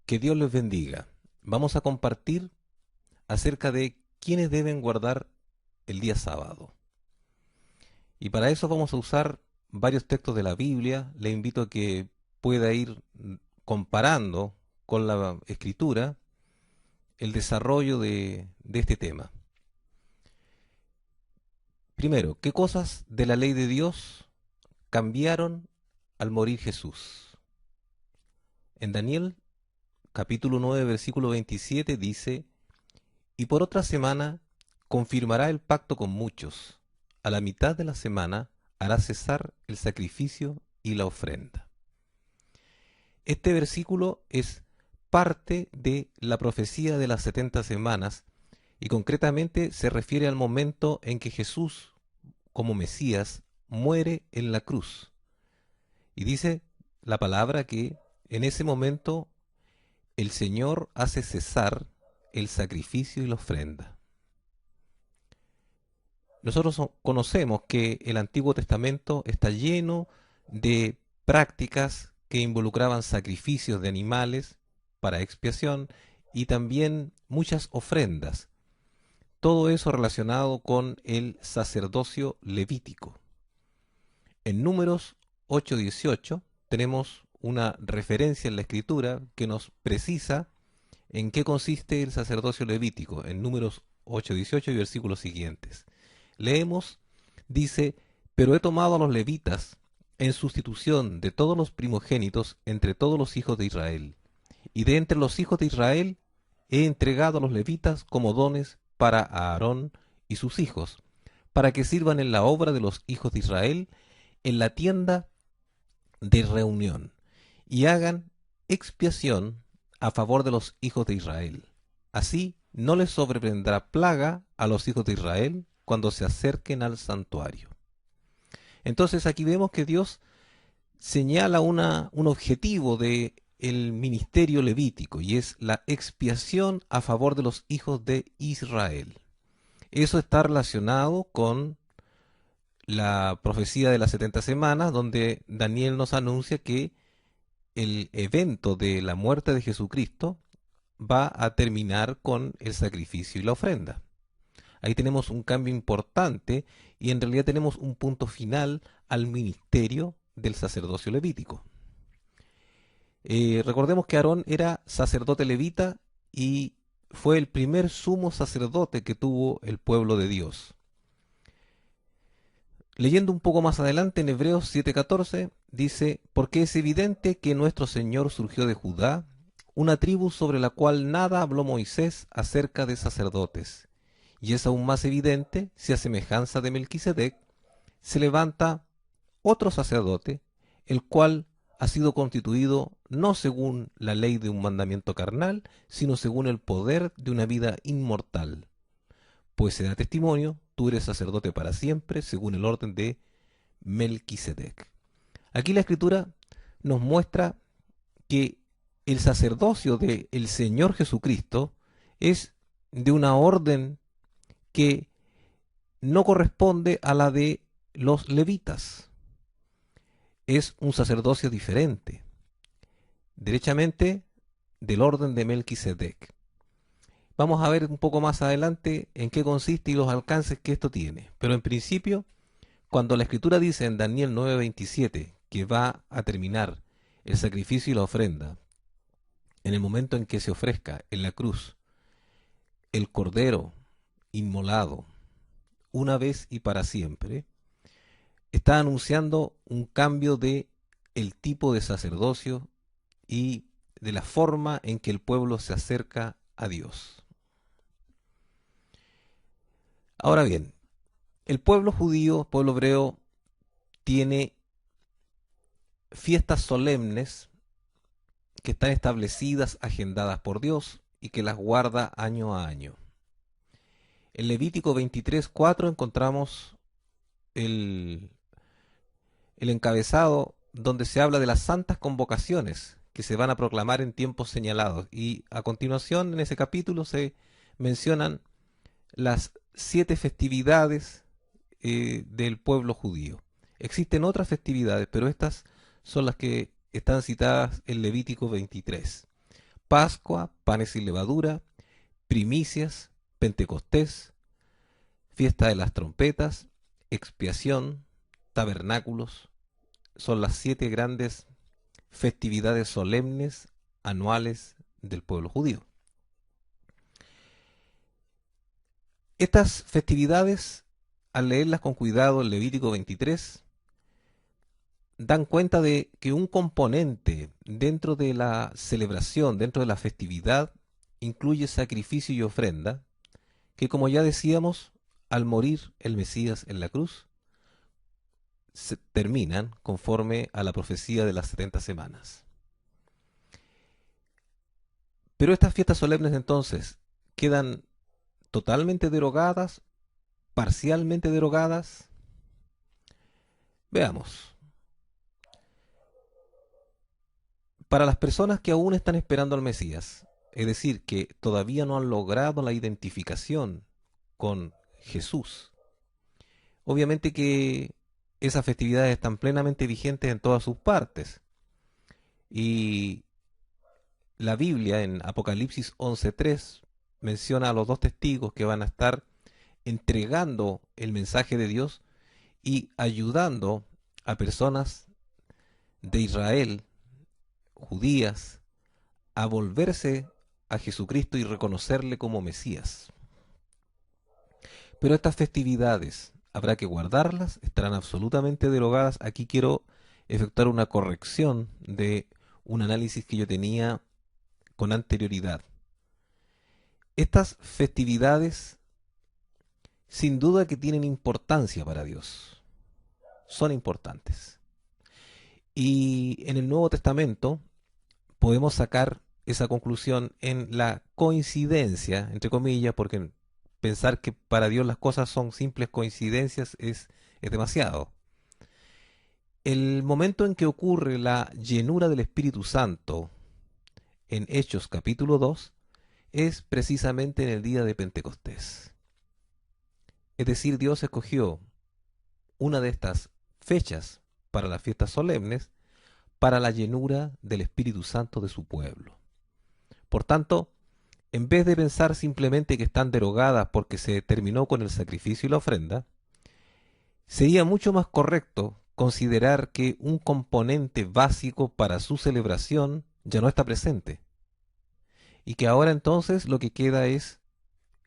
Que Dios les bendiga. Vamos a compartir acerca de quiénes deben guardar el día sábado. Y para eso vamos a usar varios textos de la Biblia. Le invito a que pueda ir comparando con la Escritura el desarrollo de este tema. Primero, ¿qué cosas de la ley de Dios cambiaron al morir Jesús? En Daniel capítulo 9 versículo 27 dice: y por otra semana confirmará el pacto con muchos. A la mitad de la semana hará cesar el sacrificio y la ofrenda. Este versículo es parte de la profecía de las 70 semanas y concretamente se refiere al momento en que Jesús, como Mesías, muere en la cruz. Y dice la palabra que en ese momento el Señor hace cesar el sacrificio y la ofrenda. Nosotros conocemos que el Antiguo Testamento está lleno de prácticas que involucraban sacrificios de animales para expiación y también muchas ofrendas. Todo eso relacionado con el sacerdocio levítico. En Números 8:18 tenemos una referencia en la Escritura que nos precisa en qué consiste el sacerdocio levítico, en Números 8:18 y versículos siguientes. Leemos, dice: pero he tomado a los levitas en sustitución de todos los primogénitos entre todos los hijos de Israel, y de entre los hijos de Israel he entregado a los levitas como dones para Aarón y sus hijos, para que sirvan en la obra de los hijos de Israel en la tienda de reunión, y hagan expiación a favor de los hijos de Israel. Así no les sobrevendrá plaga a los hijos de Israel cuando se acerquen al santuario. Entonces aquí vemos que Dios señala un objetivo de el ministerio levítico, y es la expiación a favor de los hijos de Israel. Eso está relacionado con la profecía de las 70 semanas, donde Daniel nos anuncia que el evento de la muerte de Jesucristo va a terminar con el sacrificio y la ofrenda. Ahí tenemos un cambio importante y en realidad tenemos un punto final al ministerio del sacerdocio levítico. Recordemos que Aarón era sacerdote levita y fue el primer sumo sacerdote que tuvo el pueblo de Dios. Leyendo un poco más adelante en Hebreos 7:14 dice: porque es evidente que nuestro Señor surgió de Judá, una tribu sobre la cual nada habló Moisés acerca de sacerdotes. Y es aún más evidente si a semejanza de Melquisedec se levanta otro sacerdote, el cual ha sido constituido no según la ley de un mandamiento carnal, sino según el poder de una vida inmortal. Pues se da testimonio: tú eres sacerdote para siempre, según el orden de Melquisedec. Aquí la Escritura nos muestra que el sacerdocio del Señor Jesucristo es de una orden que no corresponde a la de los levitas. Es un sacerdocio diferente, derechamente del orden de Melquisedec. Vamos a ver un poco más adelante en qué consiste y los alcances que esto tiene. Pero en principio, cuando la Escritura dice en Daniel 9:27 que va a terminar el sacrificio y la ofrenda, en el momento en que se ofrezca en la cruz el cordero inmolado una vez y para siempre, está anunciando un cambio de el tipo de sacerdocio y de la forma en que el pueblo se acerca a Dios. Ahora bien, el pueblo judío, pueblo hebreo, tiene fiestas solemnes que están establecidas, agendadas por Dios y que las guarda año a año. En Levítico 23:4 encontramos el, el encabezado donde se habla de las santas convocaciones que se van a proclamar en tiempos señalados. Y a continuación, en ese capítulo, se mencionan las 7 festividades del pueblo judío. Existen otras festividades, pero estas son las que están citadas en Levítico 23. Pascua, panes sin levadura, primicias, Pentecostés, fiesta de las trompetas, expiación, tabernáculos. Son las 7 grandes festividades solemnes anuales del pueblo judío. Estas festividades, al leerlas con cuidado en Levítico 23, dan cuenta de que un componente dentro de la celebración, dentro de la festividad, incluye sacrificio y ofrenda, que como ya decíamos, al morir el Mesías en la cruz, se terminan conforme a la profecía de las 70 semanas. Pero estas fiestas solemnes entonces quedan totalmente derogadas, parcialmente derogadas. Veamos. Para las personas que aún están esperando al Mesías, es decir, que todavía no han logrado la identificación con Jesús, obviamente que esas festividades están plenamente vigentes en todas sus partes. Y la Biblia en Apocalipsis 11:3 menciona a los 2 testigos que van a estar entregando el mensaje de Dios y ayudando a personas de Israel, judías, a volverse a Jesucristo y reconocerle como Mesías. Pero estas festividades habrá que guardarlas, estarán absolutamente derogadas. Aquí quiero efectuar una corrección de un análisis que yo tenía con anterioridad. Estas festividades sin duda que tienen importancia para Dios, son importantes. Y en el Nuevo Testamento podemos sacar esa conclusión en la coincidencia, entre comillas, porque pensar que para Dios las cosas son simples coincidencias es demasiado. El momento en que ocurre la llenura del Espíritu Santo en Hechos capítulo 2 es precisamente en el día de Pentecostés. Es decir, Dios escogió una de estas fechas para las fiestas solemnes para la llenura del Espíritu Santo de su pueblo. Por tanto, en vez de pensar simplemente que están derogadas porque se terminó con el sacrificio y la ofrenda, sería mucho más correcto considerar que un componente básico para su celebración ya no está presente y que ahora entonces lo que queda es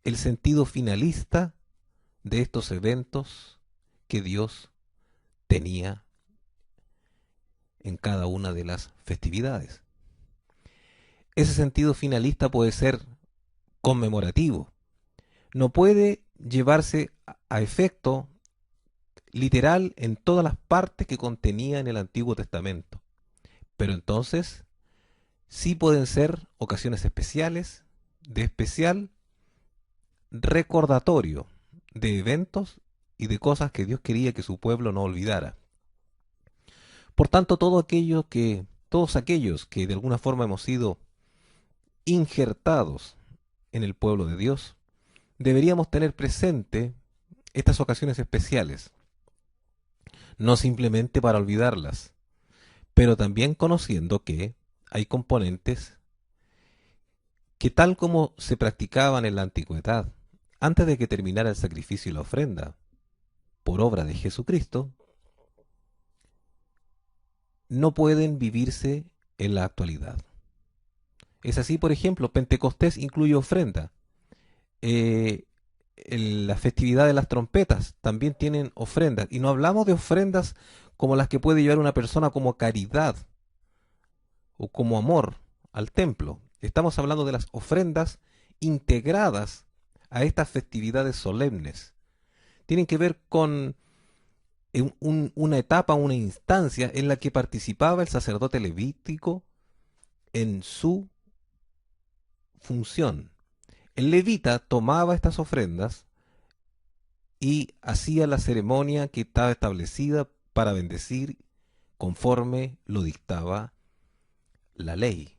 el sentido finalista de estos eventos que Dios tenía en cada una de las festividades. Ese sentido finalista puede ser conmemorativo, no puede llevarse a efecto literal en todas las partes que contenía en el Antiguo Testamento, pero entonces sí pueden ser ocasiones especiales, de especial recordatorio de eventos y de cosas que Dios quería que su pueblo no olvidara. Por tanto, todos aquellos que de alguna forma hemos sido injertados en el pueblo de Dios, deberíamos tener presente estas ocasiones especiales, no simplemente para olvidarlas, pero también conociendo que hay componentes que tal como se practicaban en la antigüedad, antes de que terminara el sacrificio y la ofrenda, por obra de Jesucristo, no pueden vivirse en la actualidad. Es así, por ejemplo, Pentecostés incluye ofrenda. La festividad de las trompetas también tienen ofrendas. Y no hablamos de ofrendas como las que puede llevar una persona como caridad o como amor al templo. Estamos hablando de las ofrendas integradas a estas festividades solemnes. Tienen que ver con una etapa, una instancia en la que participaba el sacerdote levítico en su función. El levita tomaba estas ofrendas y hacía la ceremonia que estaba establecida para bendecir conforme lo dictaba la ley.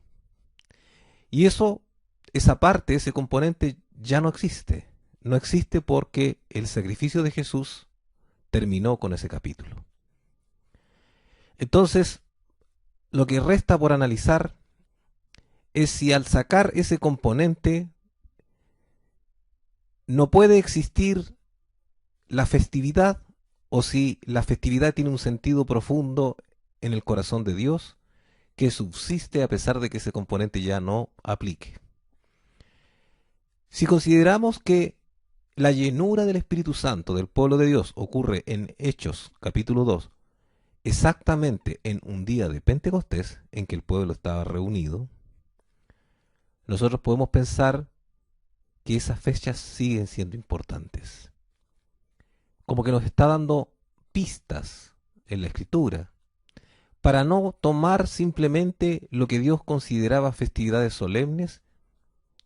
Y esa parte, ese componente ya no existe. No existe porque el sacrificio de Jesús terminó con ese capítulo. Entonces, lo que resta por analizar es si al sacar ese componente no puede existir la festividad, o si la festividad tiene un sentido profundo en el corazón de Dios que subsiste a pesar de que ese componente ya no aplique. Si consideramos que la llenura del Espíritu Santo del pueblo de Dios ocurre en Hechos capítulo 2, exactamente en un día de Pentecostés en que el pueblo estaba reunido, nosotros podemos pensar que esas fechas siguen siendo importantes. Como que nos está dando pistas en la Escritura para no tomar simplemente lo que Dios consideraba festividades solemnes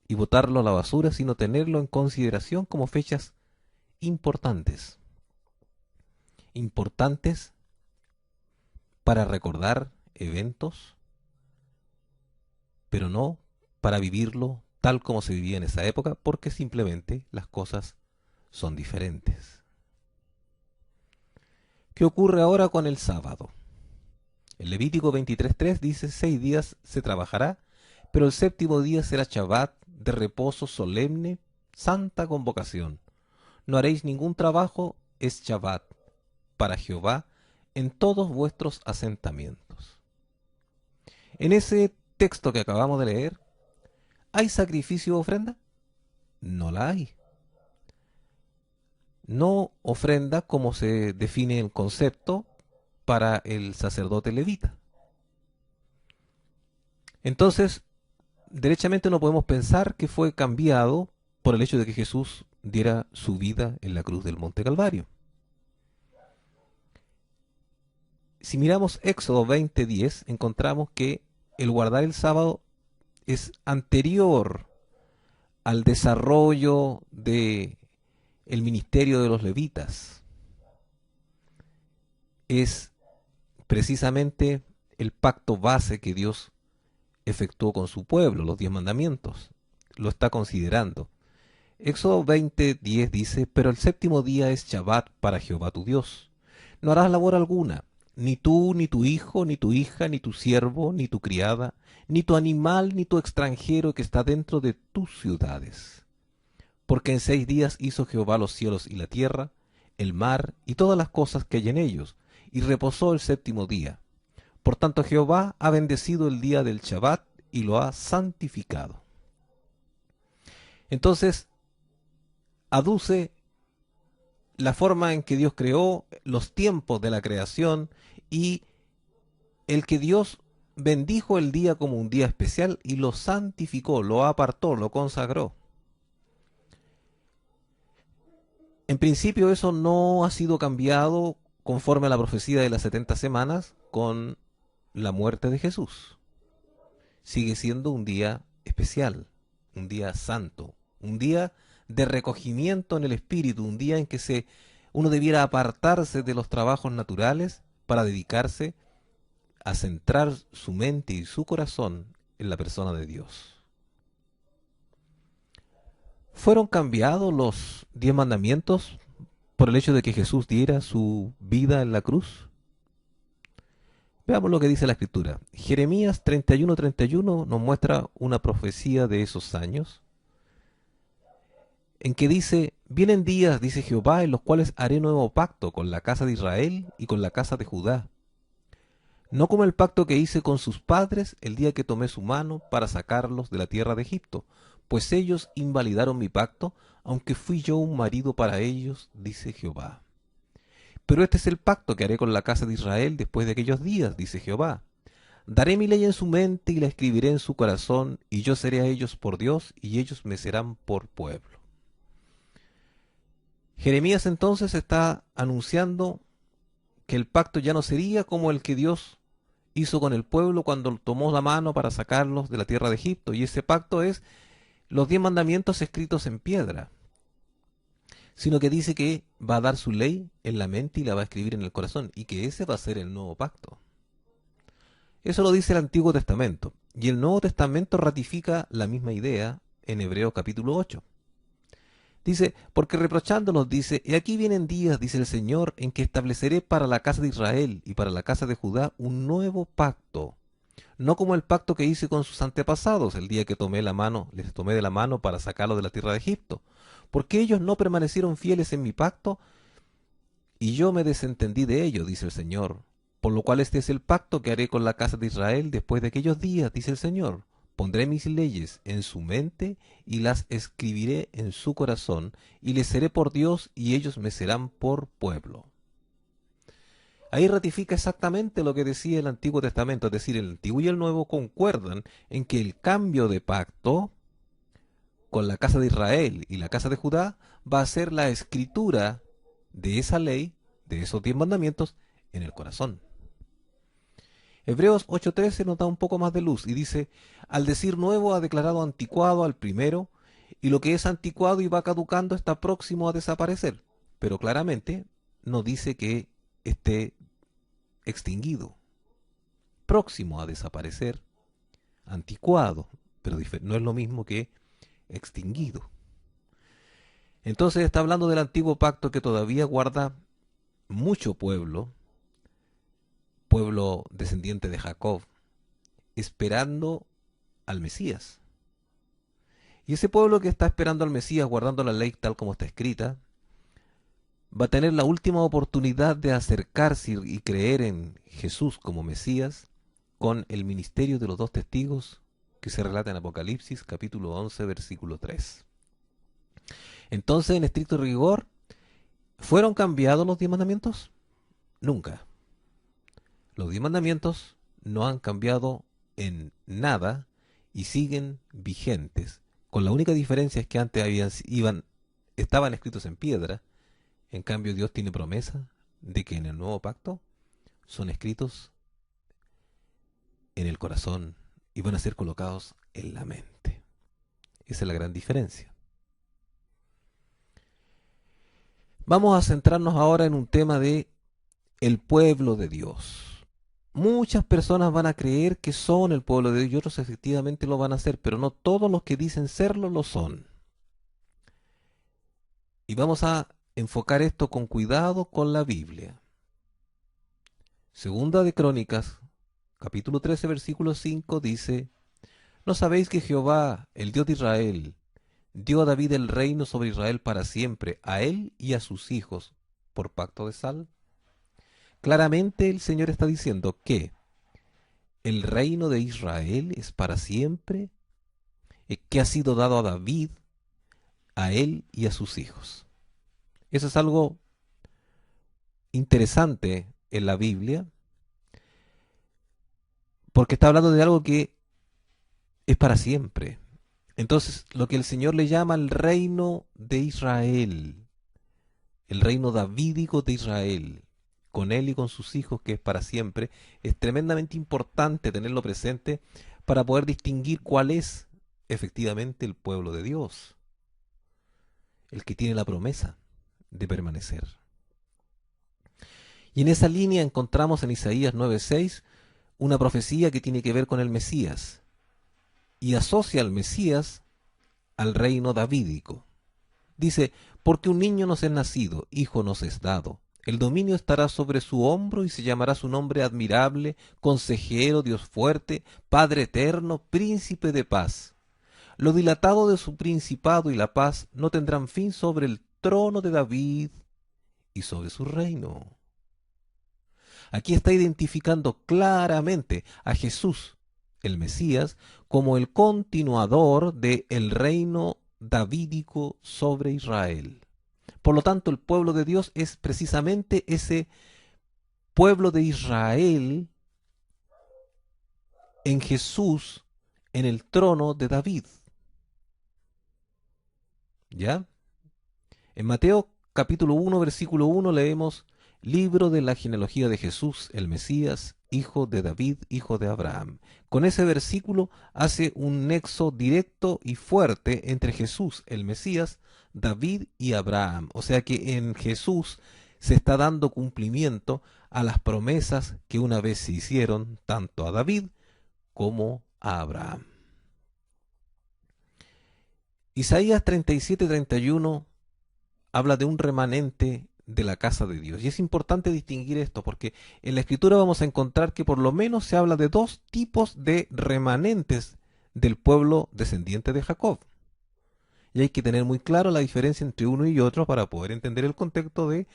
y botarlo a la basura, sino tenerlo en consideración como fechas importantes. Importantes para recordar eventos, pero no para vivirlo tal como se vivía en esa época, porque simplemente las cosas son diferentes. ¿Qué ocurre ahora con el sábado? El Levítico 23:3 dice: 6 días se trabajará, pero el séptimo día será Shabbat, de reposo solemne, santa convocación. No haréis ningún trabajo, es Shabbat para Jehová en todos vuestros asentamientos. En ese texto que acabamos de leer, ¿hay sacrificio o ofrenda? No la hay. No ofrenda como se define el concepto para el sacerdote levita. Entonces, derechamente no podemos pensar que fue cambiado por el hecho de que Jesús diera su vida en la cruz del Monte Calvario. Si miramos Éxodo 20:10, encontramos que el guardar el sábado es anterior al desarrollo de el ministerio de los levitas. Es precisamente el pacto base que Dios efectuó con su pueblo, los 10 mandamientos. Lo está considerando. Éxodo 20:10 dice: pero el séptimo día es Shabbat para Jehová tu Dios. No harás labor alguna, ni tú, ni tu hijo, ni tu hija, ni tu siervo, ni tu criada, ni tu animal, ni tu extranjero que está dentro de tus ciudades. Porque en 6 días hizo Jehová los cielos y la tierra, el mar y todas las cosas que hay en ellos, y reposó el séptimo día. Por tanto Jehová ha bendecido el día del Shabbat y lo ha santificado. Entonces, aduce la forma en que Dios creó, los tiempos de la creación y el que Dios bendijo el día como un día especial y lo santificó, lo apartó, lo consagró. En principio eso no ha sido cambiado conforme a la profecía de las 70 semanas con la muerte de Jesús. Sigue siendo un día especial, un día santo, un día de recogimiento en el espíritu, un día en que uno debiera apartarse de los trabajos naturales para dedicarse a centrar su mente y su corazón en la persona de Dios. ¿Fueron cambiados los 10 mandamientos por el hecho de que Jesús diera su vida en la cruz? Veamos lo que dice la Escritura. Jeremías 31:31 nos muestra una profecía de esos años, en que dice: vienen días, dice Jehová, en los cuales haré nuevo pacto con la casa de Israel y con la casa de Judá. No como el pacto que hice con sus padres el día que tomé su mano para sacarlos de la tierra de Egipto, pues ellos invalidaron mi pacto, aunque fui yo un marido para ellos, dice Jehová. Pero este es el pacto que haré con la casa de Israel después de aquellos días, dice Jehová. Daré mi ley en su mente y la escribiré en su corazón, y yo seré a ellos por Dios, y ellos me serán por pueblo. Jeremías entonces está anunciando que el pacto ya no sería como el que Dios hizo con el pueblo cuando tomó la mano para sacarlos de la tierra de Egipto, y ese pacto es los 10 mandamientos escritos en piedra, sino que dice que va a dar su ley en la mente y la va a escribir en el corazón, y que ese va a ser el nuevo pacto. Eso lo dice el Antiguo Testamento, y el Nuevo Testamento ratifica la misma idea en Hebreos capítulo 8. Dice: porque reprochándonos dice: y aquí vienen días, dice el Señor, en que estableceré para la casa de Israel y para la casa de Judá un nuevo pacto, no como el pacto que hice con sus antepasados el día que les tomé de la mano para sacarlos de la tierra de Egipto, porque ellos no permanecieron fieles en mi pacto y yo me desentendí de ello, dice el Señor. Por lo cual este es el pacto que haré con la casa de Israel después de aquellos días, dice el Señor. Pondré mis leyes en su mente y las escribiré en su corazón, y les seré por Dios y ellos me serán por pueblo. Ahí ratifica exactamente lo que decía el Antiguo Testamento, es decir, el Antiguo y el Nuevo concuerdan en que el cambio de pacto con la casa de Israel y la casa de Judá va a ser la escritura de esa ley, de esos 10 mandamientos, en el corazón. Hebreos 8:13 nos da un poco más de luz y dice, al decir nuevo ha declarado anticuado al primero, y lo que es anticuado y va caducando está próximo a desaparecer, pero claramente no dice que esté extinguido, próximo a desaparecer, anticuado, pero no es lo mismo que extinguido. Entonces está hablando del antiguo pacto que todavía guarda mucho pueblo, pueblo descendiente de Jacob, esperando al Mesías. Y ese pueblo que está esperando al Mesías, guardando la ley tal como está escrita, va a tener la última oportunidad de acercarse y creer en Jesús como Mesías con el ministerio de los dos testigos que se relata en Apocalipsis capítulo 11 versículo 3. Entonces, en estricto rigor, ¿fueron cambiados los 10 mandamientos? Nunca. Los 10 mandamientos no han cambiado en nada y siguen vigentes, con la única diferencia es que antes estaban escritos en piedra. En cambio, Dios tiene promesa de que en el nuevo pacto son escritos en el corazón y van a ser colocados en la mente. Esa es la gran diferencia. Vamos a centrarnos ahora en un tema de el pueblo de Dios. Muchas personas van a creer que son el pueblo de Dios y otros efectivamente lo van a ser, pero no todos los que dicen serlo lo son. Y vamos a enfocar esto con cuidado con la Biblia. Segunda de Crónicas, capítulo 13, versículo 5 dice, ¿no sabéis que Jehová, el Dios de Israel, dio a David el reino sobre Israel para siempre, a él y a sus hijos, por pacto de sal? Claramente el Señor está diciendo que el reino de Israel es para siempre, que ha sido dado a David, a él y a sus hijos. Eso es algo interesante en la Biblia, porque está hablando de algo que es para siempre. Entonces, lo que el Señor le llama el reino de Israel, el reino davídico de Israel, con él y con sus hijos, que es para siempre, es tremendamente importante tenerlo presente para poder distinguir cuál es efectivamente el pueblo de Dios, el que tiene la promesa de permanecer. Y en esa línea encontramos en Isaías 9:6 una profecía que tiene que ver con el Mesías y asocia al Mesías al reino davídico. Dice, porque un niño nos es nacido, hijo nos es dado. El dominio estará sobre su hombro y se llamará su nombre admirable, consejero, Dios fuerte, Padre eterno, príncipe de paz. Lo dilatado de su principado y la paz no tendrán fin sobre el trono de David y sobre su reino. Aquí está identificando claramente a Jesús, el Mesías, como el continuador del reino davídico sobre Israel. Por lo tanto, el pueblo de Dios es precisamente ese pueblo de Israel en Jesús, en el trono de David. ¿Ya? En Mateo capítulo 1, versículo 1 leemos, libro de la genealogía de Jesús, el Mesías, hijo de David, hijo de Abraham. Con ese versículo hace un nexo directo y fuerte entre Jesús, el Mesías, David y Abraham. O sea que en Jesús se está dando cumplimiento a las promesas que una vez se hicieron tanto a David como a Abraham. Isaías 37:31 habla de un remanente de la casa de Dios. Y es importante distinguir esto porque en la Escritura vamos a encontrar que por lo menos se habla de dos tipos de remanentes del pueblo descendiente de Jacob. Y hay que tener muy claro la diferencia entre uno y otro para poder entender el contexto de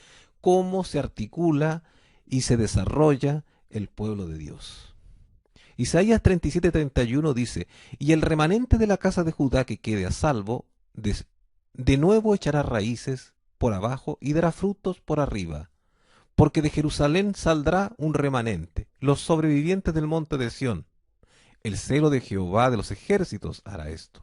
cómo se articula y se desarrolla el pueblo de Dios. Isaías 37:31 dice, y el remanente de la casa de Judá que quede a salvo, de nuevo echará raíces por abajo y dará frutos por arriba, porque de Jerusalén saldrá un remanente, los sobrevivientes del monte de Sión. El celo de Jehová de los ejércitos hará esto.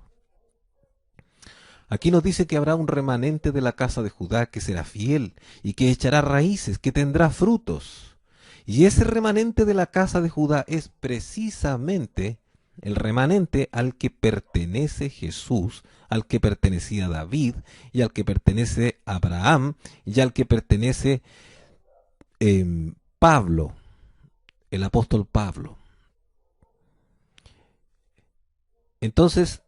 Aquí nos dice que habrá un remanente de la casa de Judá que será fiel y que echará raíces, que tendrá frutos. Y ese remanente de la casa de Judá es precisamente el remanente al que pertenece Jesús, al que pertenecía David y al que pertenece Abraham y al que pertenece Pablo, el apóstol Pablo. Entonces,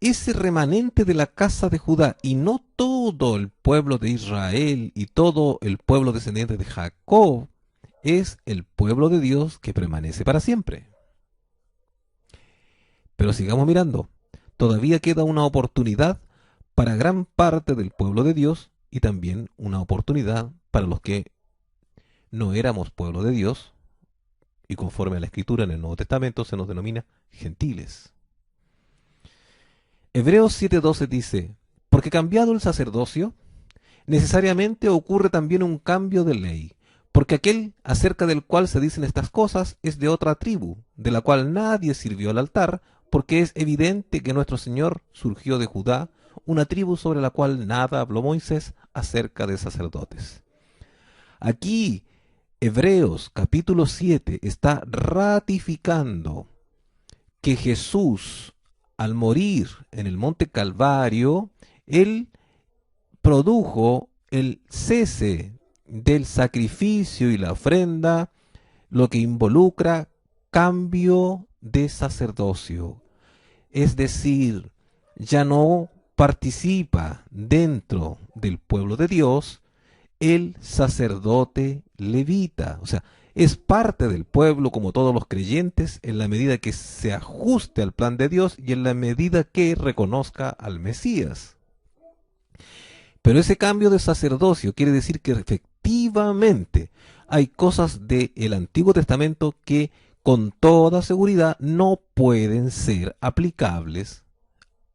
ese remanente de la casa de Judá y no todo el pueblo de Israel y todo el pueblo descendiente de Jacob es el pueblo de Dios que permanece para siempre. Pero sigamos mirando, todavía queda una oportunidad para gran parte del pueblo de Dios y también una oportunidad para los que no éramos pueblo de Dios y conforme a la escritura en el Nuevo Testamento se nos denomina gentiles. Hebreos 7:12 dice, porque cambiado el sacerdocio, necesariamente ocurre también un cambio de ley, porque aquel acerca del cual se dicen estas cosas es de otra tribu, de la cual nadie sirvió al altar, porque es evidente que nuestro Señor surgió de Judá, una tribu sobre la cual nada habló Moisés acerca de sacerdotes. Aquí, Hebreos capítulo 7 está ratificando que Jesús, al morir en el monte Calvario, él produjo el cese del sacrificio y la ofrenda, lo que involucra cambio de sacerdocio. Es decir, ya no participa dentro del pueblo de Dios el sacerdote levita. O sea, es parte del pueblo como todos los creyentes en la medida que se ajuste al plan de Dios y en la medida que reconozca al Mesías. Pero ese cambio de sacerdocio quiere decir que efectivamente hay cosas del Antiguo Testamento que con toda seguridad no pueden ser aplicables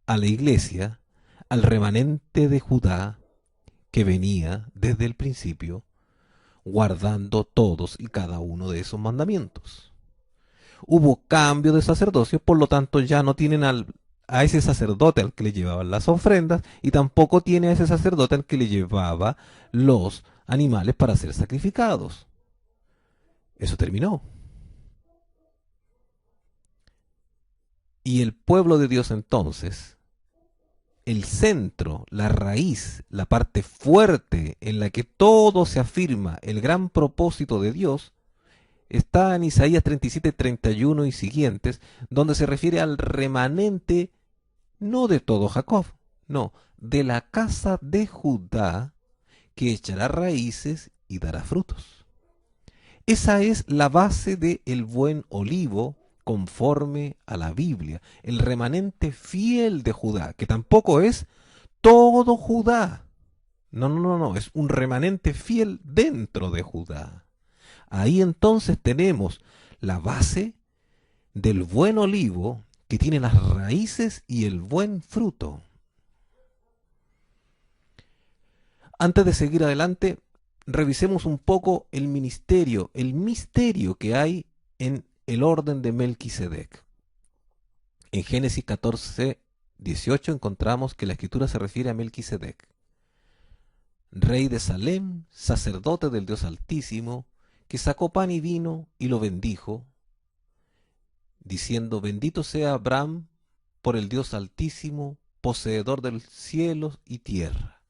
a la iglesia, al remanente de Judá que venía desde el principio guardando todos y cada uno de esos mandamientos. Hubo cambio de sacerdocio, por lo tanto ya no tienen a ese sacerdote al que le llevaban las ofrendas y tampoco tiene a ese sacerdote al que le llevaba los animales para ser sacrificados. Eso terminó. Y el pueblo de Dios entonces, el centro, la raíz, la parte fuerte en la que todo se afirma, el gran propósito de Dios, está en Isaías 37:31 y siguientes, donde se refiere al remanente no de todo Jacob, no, de la casa de Judá, que echará raíces y dará frutos. Esa es la base del buen olivo conforme a la Biblia, el remanente fiel de Judá, que tampoco es todo Judá. No, no, no, no, es un remanente fiel dentro de Judá. Ahí entonces tenemos la base del buen olivo que tiene las raíces y el buen fruto. Antes de seguir adelante, revisemos un poco el misterio que hay en el orden de Melquisedec. En Génesis 14:18 encontramos que la escritura se refiere a Melquisedec, rey de Salem, sacerdote del Dios Altísimo, que sacó pan y vino y lo bendijo, diciendo, bendito sea Abraham por el Dios Altísimo, poseedor del cielo y tierra.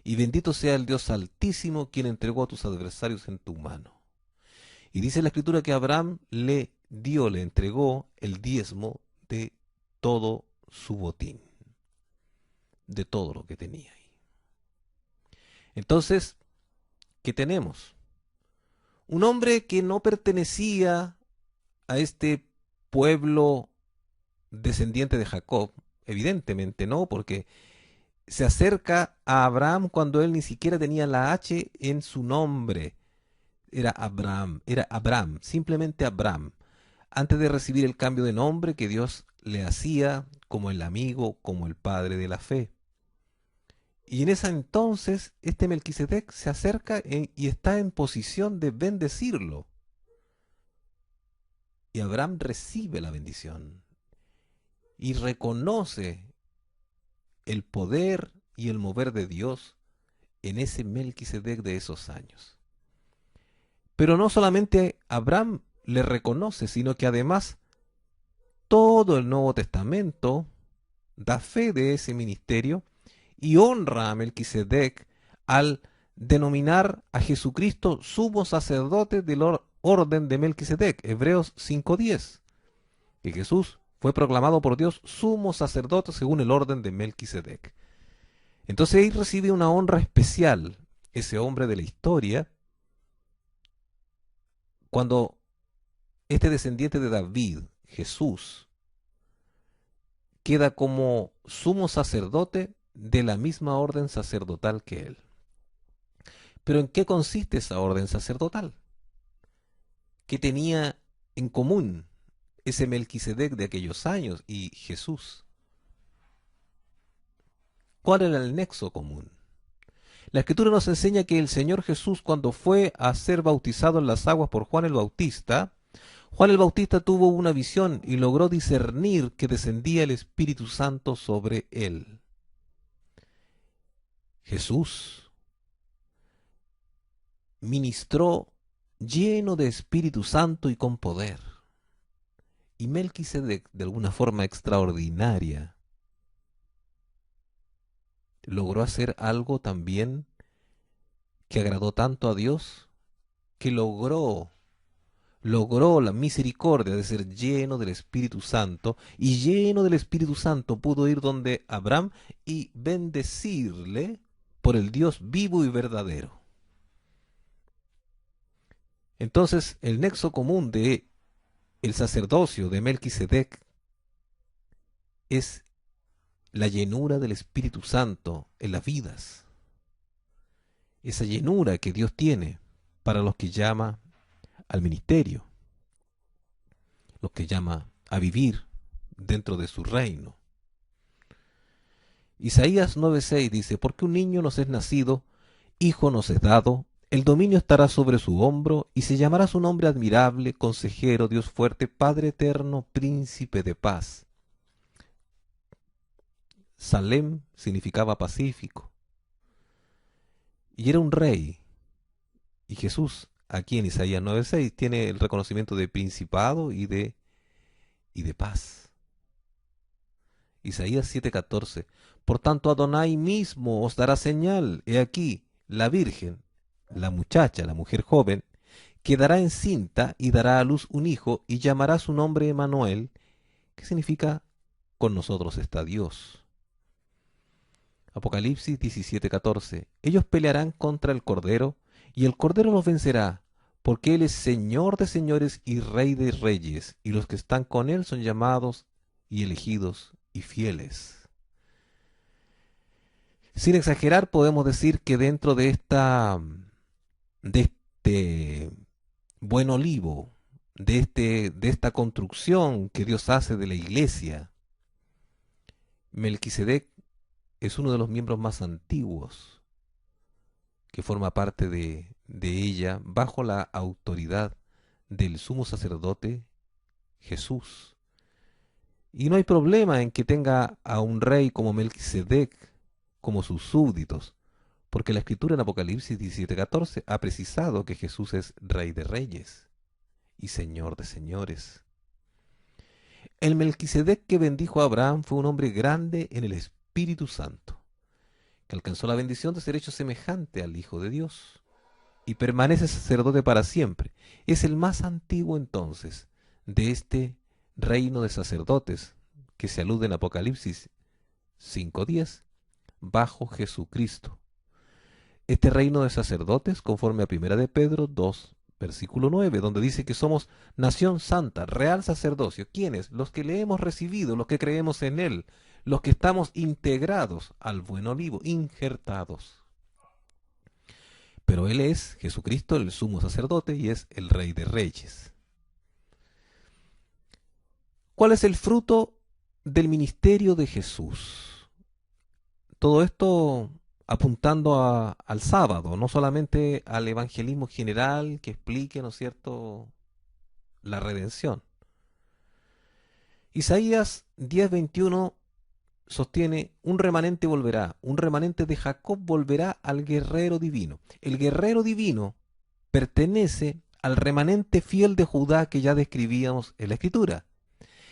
Y bendito sea el Dios Altísimo, quien entregó a tus adversarios en tu mano. Y dice la Escritura que Abraham le entregó el diezmo de todo su botín, de todo lo que tenía ahí. Entonces, que tenemos. Un hombre que no pertenecía a este pueblo descendiente de Jacob, evidentemente no, porque se acerca a Abraham cuando él ni siquiera tenía la H en su nombre. Era Abraham, simplemente Abraham, antes de recibir el cambio de nombre que Dios le hacía como el amigo, como el padre de la fe. Y en ese entonces, este Melquisedec se acerca y está en posición de bendecirlo. Y Abraham recibe la bendición y reconoce el poder y el mover de Dios en ese Melquisedec de esos años. Pero no solamente Abraham le reconoce, sino que además todo el Nuevo Testamento da fe de ese ministerio y honra a Melquisedec al denominar a Jesucristo sumo sacerdote del orden de Melquisedec, Hebreos 5:10, que Jesús fue proclamado por Dios sumo sacerdote según el orden de Melquisedec. Entonces ahí recibe una honra especial ese hombre de la historia cuando este descendiente de David, Jesús, queda como sumo sacerdote de la misma orden sacerdotal que él. Pero ¿en qué consiste esa orden sacerdotal? ¿Qué tenía en común ese Melquisedec de aquellos años y Jesús? ¿Cuál era el nexo común? La Escritura nos enseña que el Señor Jesús, cuando fue a ser bautizado en las aguas por Juan el Bautista tuvo una visión y logró discernir que descendía el Espíritu Santo sobre él. Jesús ministró lleno de Espíritu Santo y con poder. Y Melquisedec, de alguna forma extraordinaria, logró hacer algo también que agradó tanto a Dios, que logró la misericordia de ser lleno del Espíritu Santo, y lleno del Espíritu Santo pudo ir donde Abraham y bendecirle por el Dios vivo y verdadero. Entonces, el nexo común de el sacerdocio de Melquisedec es la llenura del Espíritu Santo en las vidas. Esa llenura que Dios tiene para los que llama al ministerio, los que llama a vivir dentro de su reino. Isaías 9:6 dice: porque un niño nos es nacido, hijo nos es dado, el dominio estará sobre su hombro, y se llamará su nombre admirable, consejero, Dios fuerte, Padre eterno, príncipe de paz. Salem significaba pacífico, y era un rey. Y Jesús, aquí en Isaías 9:6, tiene el reconocimiento de principado y de paz. Isaías 7:14, por tanto Adonai mismo os dará señal, he aquí, la virgen, la muchacha, la mujer joven, quedará encinta y dará a luz un hijo y llamará su nombre Emmanuel, que significa con nosotros está Dios. Apocalipsis 17:14, ellos pelearán contra el Cordero y el Cordero los vencerá, porque Él es Señor de señores y Rey de reyes, y los que están con Él son llamados y elegidos y fieles. Sin exagerar, podemos decir que dentro de este buen olivo, de esta construcción que Dios hace de la iglesia, Melquisedec es uno de los miembros más antiguos que forma parte de ella bajo la autoridad del sumo sacerdote Jesús. Y no hay problema en que tenga a un rey como Melquisedec como sus súbditos, porque la Escritura en Apocalipsis 17:14 ha precisado que Jesús es Rey de reyes y Señor de señores. El Melquisedec que bendijo a Abraham fue un hombre grande en el Espíritu Santo, que alcanzó la bendición de ser hecho semejante al Hijo de Dios, y permanece sacerdote para siempre. Es el más antiguo entonces de este reino de sacerdotes que se alude en Apocalipsis 5:10, bajo Jesucristo. este reino de sacerdotes, conforme a 1 de Pedro 2, versículo 9, donde dice que somos nación santa, real sacerdocio. ¿Quiénes? Los que le hemos recibido, los que creemos en Él, los que estamos integrados al buen olivo, injertados. Pero Él es Jesucristo, el sumo sacerdote, y es el Rey de Reyes. ¿Cuál es el fruto del ministerio de Jesús? Todo esto apuntando al sábado, no solamente al evangelismo general que explique, ¿no es cierto?, la redención. Isaías 10:21 sostiene: un remanente volverá, un remanente de Jacob volverá al guerrero divino. El guerrero divino pertenece al remanente fiel de Judá que ya describíamos en la Escritura.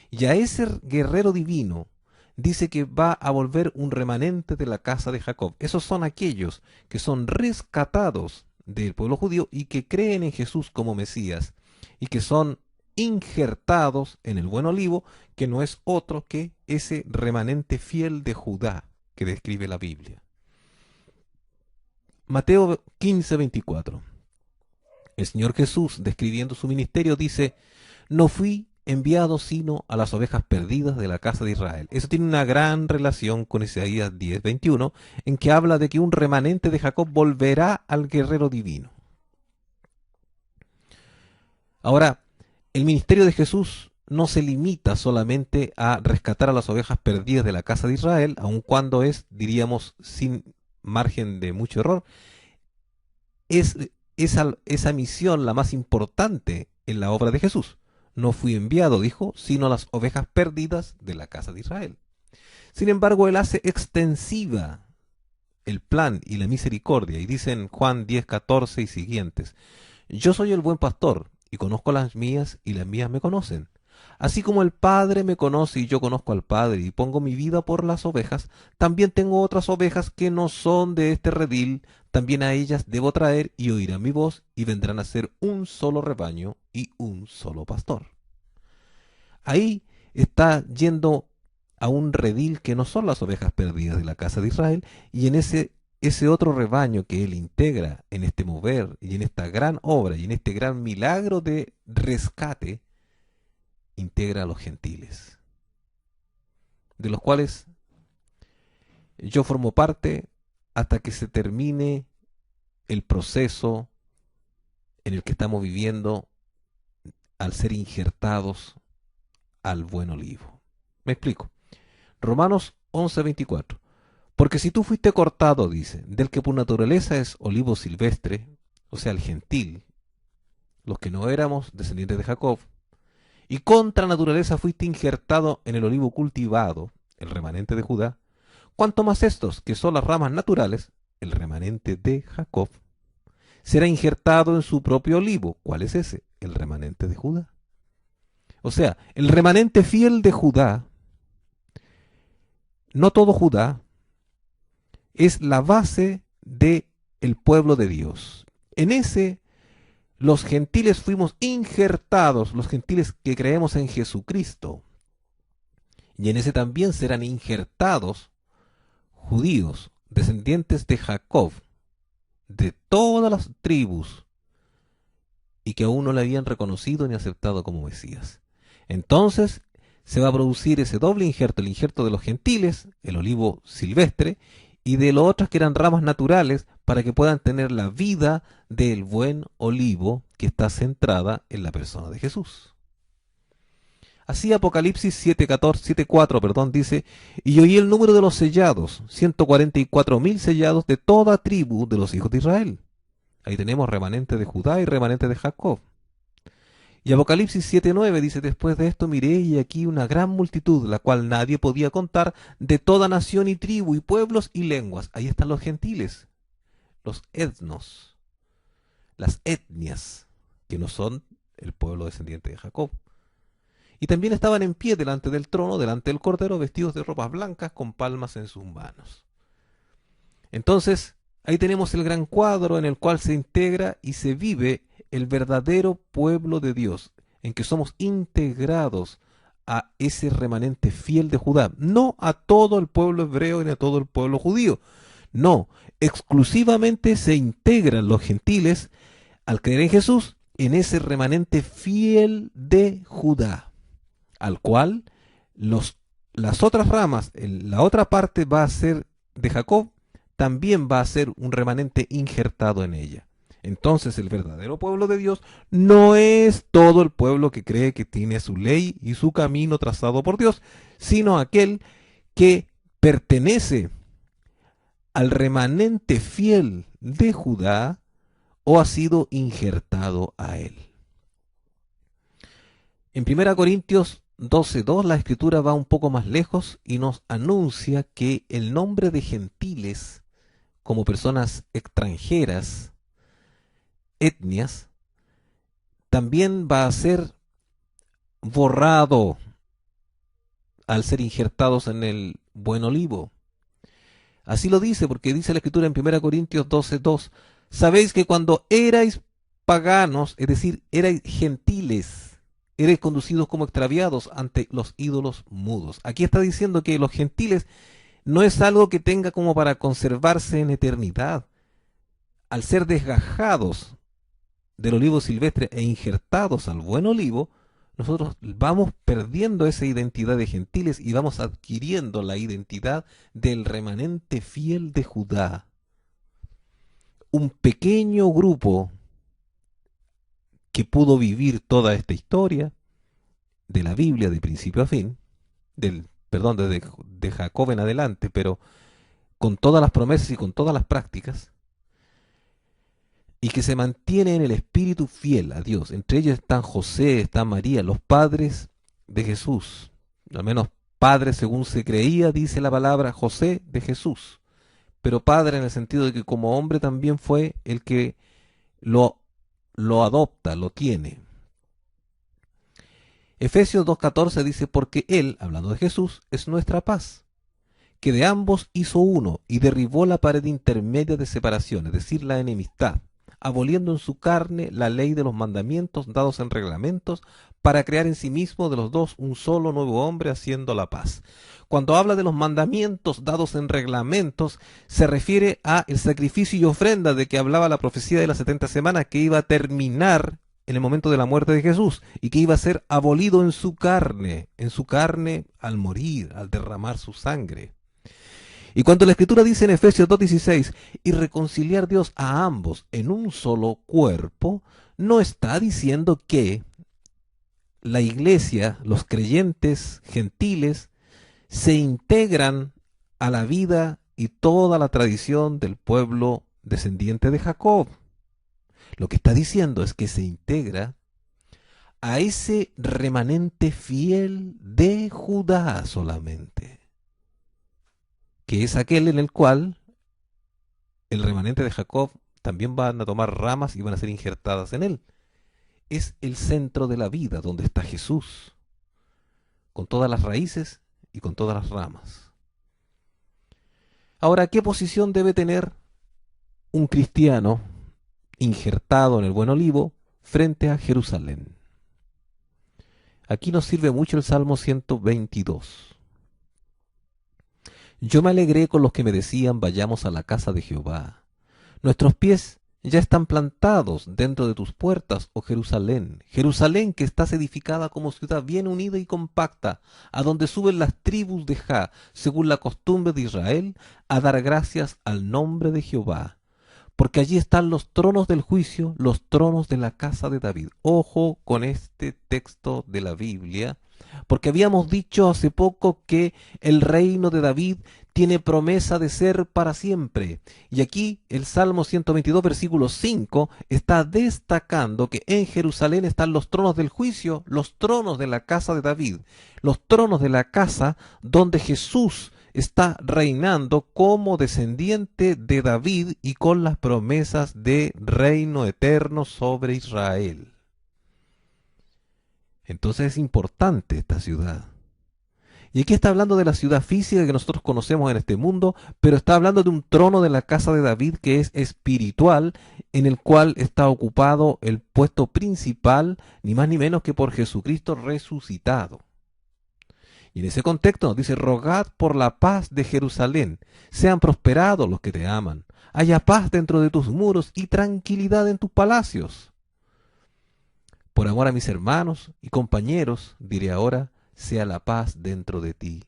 Y a ese guerrero divino dice que va a volver un remanente de la casa de Jacob. Esos son aquellos que son rescatados del pueblo judío y que creen en Jesús como Mesías y que son injertados en el buen olivo, que no es otro que ese remanente fiel de Judá que describe la Biblia. Mateo 15:24. El Señor Jesús, describiendo su ministerio, dice: no fui enviado sino a las ovejas perdidas de la casa de Israel. Eso tiene una gran relación con Isaías 10:21, en que habla de que un remanente de Jacob volverá al guerrero divino. Ahora, el ministerio de Jesús no se limita solamente a rescatar a las ovejas perdidas de la casa de Israel, aun cuando es, diríamos, sin margen de mucho error. Es esa misión la más importante en la obra de Jesús. No fui enviado, dijo, sino a las ovejas perdidas de la casa de Israel. Sin embargo, él hace extensiva el plan y la misericordia, y dice en Juan 10:14 y siguientes: yo soy el buen pastor, y conozco las mías, y las mías me conocen. Así como el Padre me conoce y yo conozco al Padre, y pongo mi vida por las ovejas, también tengo otras ovejas que no son de este redil, también a ellas debo traer, y oirán mi voz, y vendrán a ser un solo rebaño y un solo pastor. Ahí está yendo a un redil que no son las ovejas perdidas de la casa de Israel, y en ese otro rebaño que él integra en este mover y en esta gran obra y en este gran milagro de rescate, integra a los gentiles, de los cuales yo formo parte hasta que se termine el proceso en el que estamos viviendo al ser injertados al buen olivo. Me explico. Romanos 11:24. Porque si tú fuiste cortado, dice, del que por naturaleza es olivo silvestre, o sea, el gentil, los que no éramos descendientes de Jacob, y contra naturaleza fuiste injertado en el olivo cultivado, el remanente de Judá, cuanto más estos, que son las ramas naturales, el remanente de Jacob, será injertado en su propio olivo. ¿Cuál es ese? El remanente de Judá. O sea, el remanente fiel de Judá, no todo Judá, es la base del pueblo de Dios. En ese, los gentiles fuimos injertados, los gentiles que creemos en Jesucristo. Y en ese también serán injertados judíos, descendientes de Jacob, de todas las tribus, y que aún no le habían reconocido ni aceptado como Mesías. Entonces se va a producir ese doble injerto, el injerto de los gentiles, el olivo silvestre, y de los otros que eran ramas naturales, para que puedan tener la vida del buen olivo que está centrada en la persona de Jesús. Así Apocalipsis 7:4 dice: y oí el número de los sellados, 144.000 sellados de toda tribu de los hijos de Israel. Ahí tenemos remanente de Judá y remanente de Jacob. Y Apocalipsis 7:9 dice: después de esto miré, y aquí una gran multitud, la cual nadie podía contar, de toda nación y tribu y pueblos y lenguas. Ahí están los gentiles, los etnos, las etnias, que no son el pueblo descendiente de Jacob. Y también estaban en pie delante del trono, delante del Cordero, vestidos de ropas blancas, con palmas en sus manos. Entonces, ahí tenemos el gran cuadro en el cual se integra y se vive el verdadero pueblo de Dios, en que somos integrados a ese remanente fiel de Judá, no a todo el pueblo hebreo ni a todo el pueblo judío. No, exclusivamente se integran los gentiles al creer en Jesús en ese remanente fiel de Judá, al cual las otras ramas, la otra parte va a ser de Jacob, también va a ser un remanente injertado en ella. Entonces el verdadero pueblo de Dios no es todo el pueblo que cree que tiene su ley y su camino trazado por Dios, sino aquel que pertenece al remanente fiel de Judá o ha sido injertado a él. En 1 Corintios 12:2 la escritura va un poco más lejos y nos anuncia que el nombre de gentiles como personas extranjeras, etnias, también va a ser borrado al ser injertados en el buen olivo. Así lo dice, porque dice la escritura en 1 Corintios 12:2, sabéis que cuando erais paganos, es decir, erais gentiles, erais conducidos como extraviados ante los ídolos mudos. Aquí está diciendo que los gentiles no es algo que tenga como para conservarse en eternidad. Al ser desgajados del olivo silvestre e injertados al buen olivo, nosotros vamos perdiendo esa identidad de gentiles y vamos adquiriendo la identidad del remanente fiel de Judá. Un pequeño grupo que pudo vivir toda esta historia de la Biblia de principio a fin, de Jacob en adelante, pero con todas las promesas y con todas las prácticas, y que se mantiene en el espíritu fiel a Dios. Entre ellos están José, está María, los padres de Jesús, al menos padre según se creía, dice la palabra José de Jesús, pero padre en el sentido de que como hombre también fue el que lo adopta, lo tiene. Efesios 2:14 dice, porque Él, hablando de Jesús, es nuestra paz, que de ambos hizo uno y derribó la pared intermedia de separación, es decir, la enemistad, aboliendo en su carne la ley de los mandamientos dados en reglamentos, para crear en sí mismo de los dos un solo nuevo hombre, haciendo la paz. Cuando habla de los mandamientos dados en reglamentos, se refiere a el sacrificio y ofrenda de que hablaba la profecía de las 70 semanas, que iba a terminar en el momento de la muerte de Jesús y que iba a ser abolido en su carne al morir, al derramar su sangre. Y cuando la Escritura dice en Efesios 2:16, y reconciliar Dios a ambos en un solo cuerpo, no está diciendo que la iglesia, los creyentes gentiles, se integran a la vida y toda la tradición del pueblo descendiente de Jacob. Lo que está diciendo es que se integra a ese remanente fiel de Judá solamente, que es aquel en el cual el remanente de Jacob también van a tomar ramas y van a ser injertadas en él. Es el centro de la vida donde está Jesús, con todas las raíces y con todas las ramas. Ahora, ¿qué posición debe tener un cristiano injertado en el buen olivo frente a Jerusalén? Aquí nos sirve mucho el Salmo 122. Yo me alegré con los que me decían, vayamos a la casa de Jehová. Nuestros pies ya están plantados dentro de tus puertas, oh Jerusalén. Jerusalén, que estás edificada como ciudad bien unida y compacta, a donde suben las tribus de Jah, según la costumbre de Israel, a dar gracias al nombre de Jehová. Porque allí están los tronos del juicio, los tronos de la casa de David. Ojo con este texto de la Biblia, porque habíamos dicho hace poco que el reino de David tiene promesa de ser para siempre. Y aquí el Salmo 122, versículo 5, está destacando que en Jerusalén están los tronos del juicio, los tronos de la casa de David, los tronos de la casa donde Jesús está reinando como descendiente de David y con las promesas de reino eterno sobre Israel. Entonces es importante esta ciudad. Y aquí está hablando de la ciudad física que nosotros conocemos en este mundo, pero está hablando de un trono de la casa de David que es espiritual, en el cual está ocupado el puesto principal, ni más ni menos que por Jesucristo resucitado. Y en ese contexto nos dice, rogad por la paz de Jerusalén, sean prosperados los que te aman, haya paz dentro de tus muros y tranquilidad en tus palacios. Por amor a mis hermanos y compañeros, diré ahora, sea la paz dentro de ti.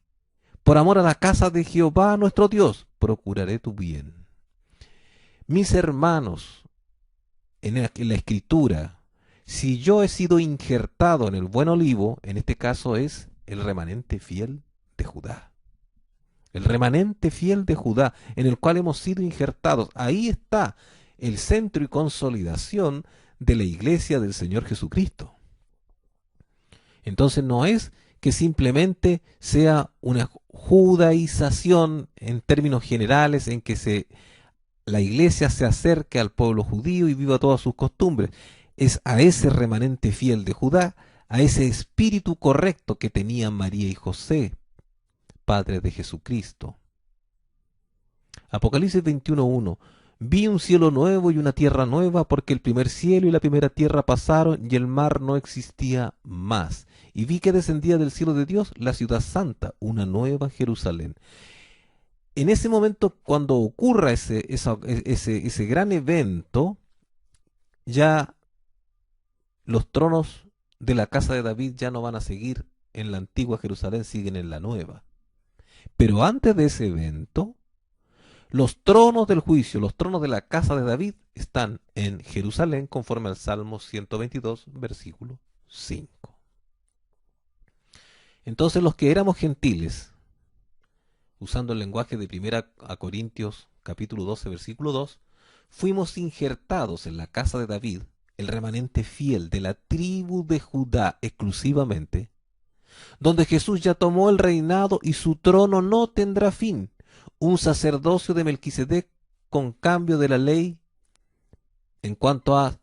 Por amor a la casa de Jehová nuestro Dios, procuraré tu bien. Mis hermanos, en la escritura, si yo he sido injertado en el buen olivo, en este caso es el remanente fiel de Judá. El remanente fiel de Judá, en el cual hemos sido injertados. Ahí está el centro y consolidación de la iglesia del Señor Jesucristo. Entonces no es que simplemente sea una judaización en términos generales en que la iglesia se acerque al pueblo judío y viva todas sus costumbres. Es a ese remanente fiel de Judá, a ese espíritu correcto que tenían María y José, padres de Jesucristo. Apocalipsis 21:1. Vi un cielo nuevo y una tierra nueva, porque el primer cielo y la primera tierra pasaron y el mar no existía más. Y vi que descendía del cielo de Dios la ciudad santa, una nueva Jerusalén. En ese momento, cuando ocurra ese gran evento, ya los tronos de la casa de David ya no van a seguir en la antigua Jerusalén, siguen en la nueva. Pero antes de ese evento, los tronos del juicio, los tronos de la casa de David están en Jerusalén, conforme al Salmo 122, versículo 5. Entonces los que éramos gentiles, usando el lenguaje de 1 Corintios capítulo 12, versículo 2, fuimos injertados en la casa de David, el remanente fiel de la tribu de Judá exclusivamente, donde Jesús ya tomó el reinado y su trono no tendrá fin, un sacerdocio de Melquisedec con cambio de la ley en cuanto a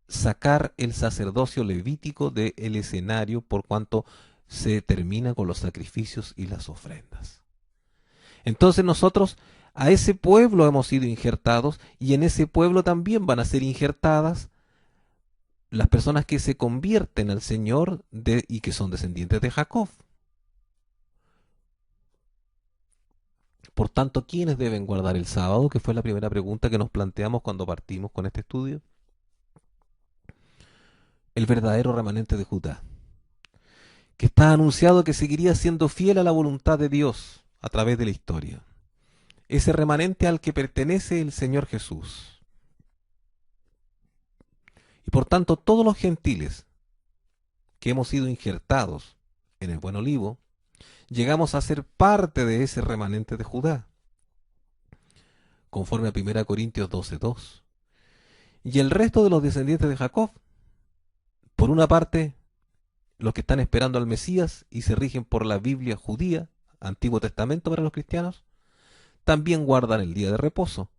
sacar el sacerdocio levítico del escenario, por cuanto se termina con los sacrificios y las ofrendas. Entonces nosotros a ese pueblo hemos sido injertados, y en ese pueblo también van a ser injertadas las personas que se convierten al Señor y que son descendientes de Jacob. Por tanto, ¿quiénes deben guardar el sábado? Que fue la primera pregunta que nos planteamos cuando partimos con este estudio. El verdadero remanente de Judá, que está anunciado que seguiría siendo fiel a la voluntad de Dios a través de la historia. Ese remanente al que pertenece el Señor Jesús. Y por tanto, todos los gentiles que hemos sido injertados en el buen olivo, llegamos a ser parte de ese remanente de Judá, conforme a 1 Corintios 12:2. Y el resto de los descendientes de Jacob, por una parte, los que están esperando al Mesías y se rigen por la Biblia judía, Antiguo Testamento para los cristianos, también guardan el día de reposo,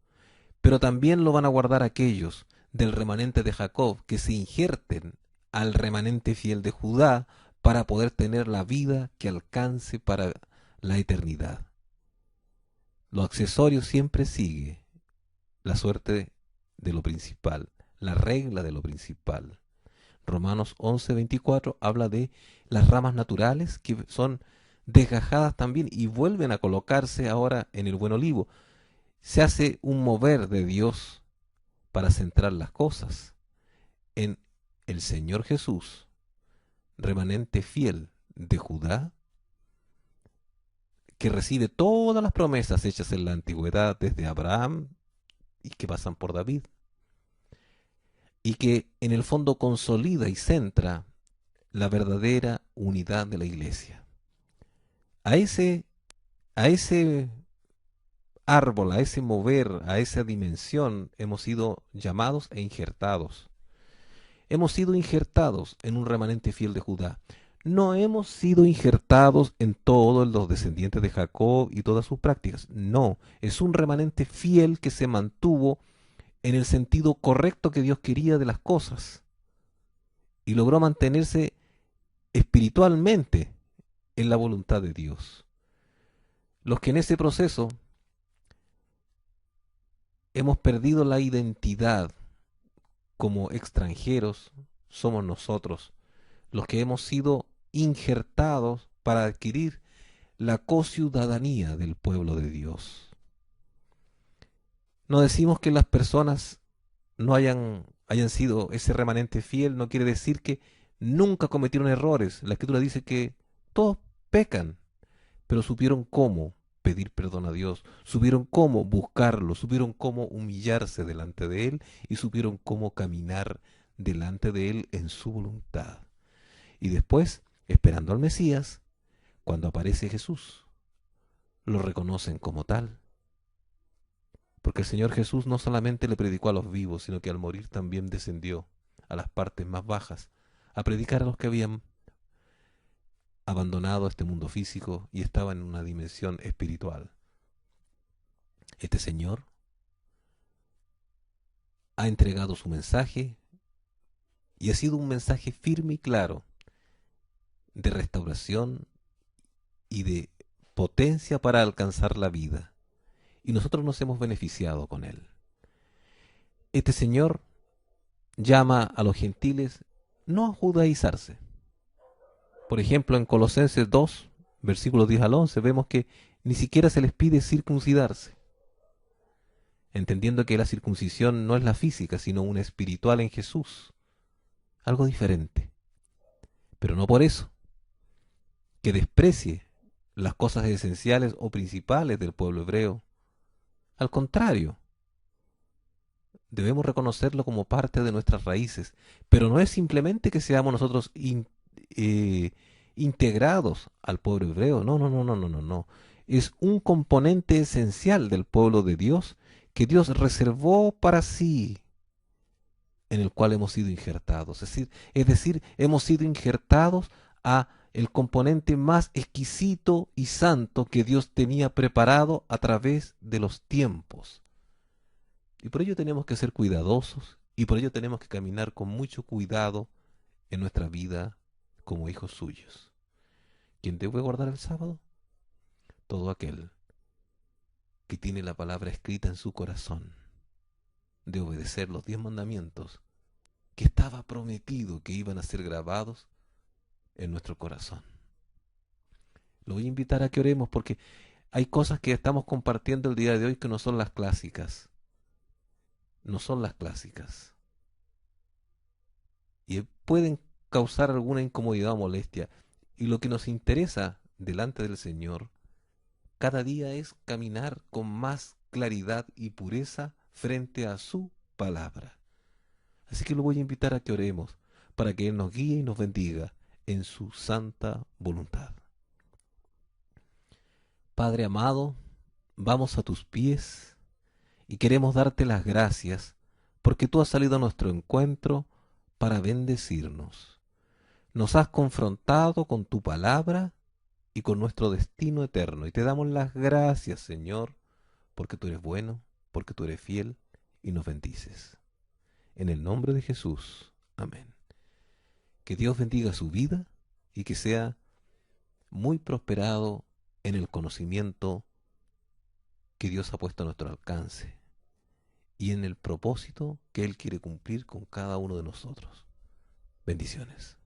pero también lo van a guardar aquellos del remanente de Jacob que se injerten al remanente fiel de Judá para poder tener la vida que alcance para la eternidad. Lo accesorio siempre sigue la suerte de lo principal, la regla de lo principal. Romanos 11:24 habla de las ramas naturales que son desgajadas también y vuelven a colocarse ahora en el buen olivo. Se hace un mover de Dios para centrar las cosas en el Señor Jesús, remanente fiel de Judá, que recibe todas las promesas hechas en la antigüedad desde Abraham y que pasan por David, y que en el fondo consolida y centra la verdadera unidad de la iglesia. A ese árbol, a ese mover, a esa dimensión hemos sido llamados e injertados. Hemos sido injertados en un remanente fiel de Judá. No hemos sido injertados en todos los descendientes de Jacob y todas sus prácticas. No, es un remanente fiel que se mantuvo en el sentido correcto que Dios quería de las cosas y logró mantenerse espiritualmente en la voluntad de Dios. Los que en ese proceso hemos perdido la identidad como extranjeros somos nosotros, los que hemos sido injertados para adquirir la cociudadanía del pueblo de Dios. No decimos que las personas no hayan sido ese remanente fiel, no quiere decir que nunca cometieron errores. La Escritura dice que todos pecan, pero supieron cómo pedir perdón a Dios, supieron cómo buscarlo, supieron cómo humillarse delante de Él y supieron cómo caminar delante de Él en su voluntad. Y después, esperando al Mesías, cuando aparece Jesús, lo reconocen como tal. Porque el Señor Jesús no solamente le predicó a los vivos, sino que al morir también descendió a las partes más bajas, a predicar a los que habían abandonado este mundo físico y estaban en una dimensión espiritual. Este Señor ha entregado su mensaje y ha sido un mensaje firme y claro de restauración y de potencia para alcanzar la vida. Y nosotros nos hemos beneficiado con él. Este Señor llama a los gentiles no a judaizarse. Por ejemplo, en Colosenses 2, versículos 10 al 11, vemos que ni siquiera se les pide circuncidarse, entendiendo que la circuncisión no es la física, sino una espiritual en Jesús, algo diferente. Pero no por eso que desprecie las cosas esenciales o principales del pueblo hebreo. Al contrario, debemos reconocerlo como parte de nuestras raíces, pero no es simplemente que seamos nosotros integrados al pueblo hebreo, no, no, no, no, no, no, no. Es un componente esencial del pueblo de Dios que Dios reservó para sí, en el cual hemos sido injertados. Es decir, hemos sido injertados a el componente más exquisito y santo que Dios tenía preparado a través de los tiempos. Y por ello tenemos que ser cuidadosos y por ello tenemos que caminar con mucho cuidado en nuestra vida como hijos suyos. ¿Quién debe guardar el sábado? Todo aquel que tiene la palabra escrita en su corazón de obedecer los 10 mandamientos que estaba prometido que iban a ser grabados en nuestro corazón. Lo voy a invitar a que oremos porque hay cosas que estamos compartiendo el día de hoy que no son las clásicas. No son las clásicas. Y pueden causar alguna incomodidad o molestia. Y lo que nos interesa delante del Señor cada día es caminar con más claridad y pureza frente a su palabra. Así que lo voy a invitar a que oremos para que Él nos guíe y nos bendiga en su santa voluntad. Padre amado, vamos a tus pies y queremos darte las gracias porque tú has salido a nuestro encuentro para bendecirnos. Nos has confrontado con tu palabra y con nuestro destino eterno. Y te damos las gracias, Señor, porque tú eres bueno, porque tú eres fiel y nos bendices. En el nombre de Jesús. Amén. Que Dios bendiga su vida y que sea muy prosperado en el conocimiento que Dios ha puesto a nuestro alcance y en el propósito que Él quiere cumplir con cada uno de nosotros. Bendiciones.